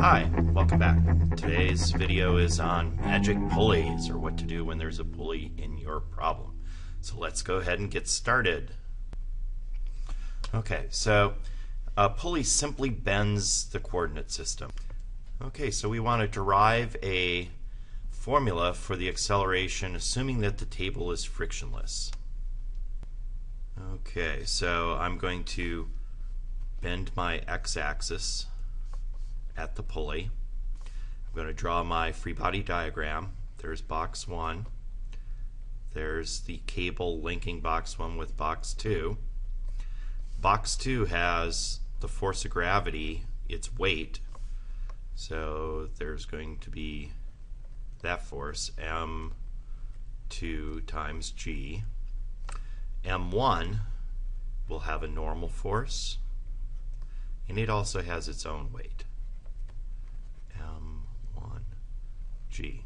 Hi, welcome back. Today's video is on magic pulleys, or what to do when there's a pulley in your problem. So let's go ahead and get started. Okay, so a pulley simply bends the coordinate system. Okay, so we want to derive a formula for the acceleration assuming that the table is frictionless. Okay, so I'm going to bend my x-axis at the pulley. I'm going to draw my free body diagram. There's box 1. There's the cable linking box 1 with box 2. Box 2 has the force of gravity, its weight. So there's going to be that force, m2 times g. m1 will have a normal force, and it also has its own weight. m1g.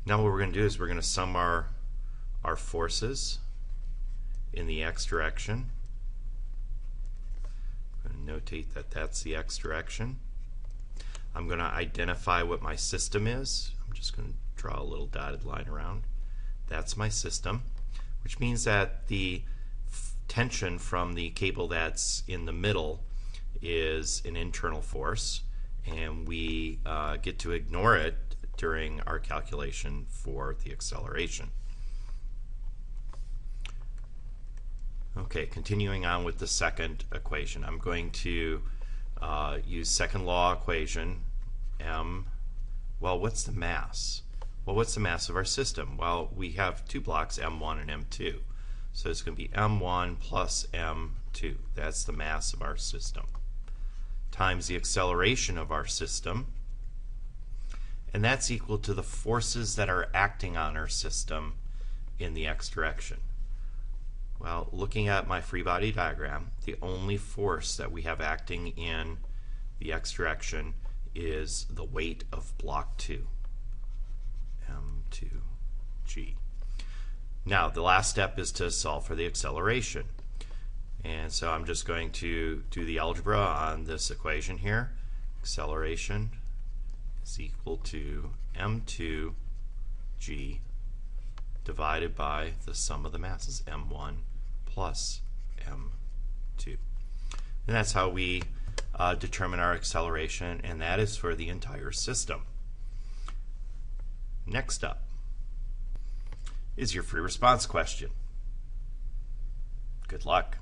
Now what we're going to do is we're going to sum our forces in the x direction. I'm going to notate that that's the x direction. I'm going to identify what my system is. I'm just going to draw a little dotted line around. That's my system, which means that the tension from the cable that's in the middle is an internal force, and we get to ignore it during our calculation for the acceleration. Okay, continuing on with the second equation, I'm going to use second law equation. Well, what's the mass? Well, what's the mass of our system? Well, we have two blocks, m1 and m2. So it's going to be m1 plus m2. That's the mass of our system, times the acceleration of our system. And that's equal to the forces that are acting on our system in the x direction. Well, looking at my free body diagram, the only force that we have acting in the x direction is the weight of block 2, m2g. Now, the last step is to solve for the acceleration. And so I'm just going to do the algebra on this equation here. Acceleration is equal to m2g divided by the sum of the masses, m1 plus m2. And that's how we determine our acceleration, and that is for the entire system. Next up is your free response question. Good luck.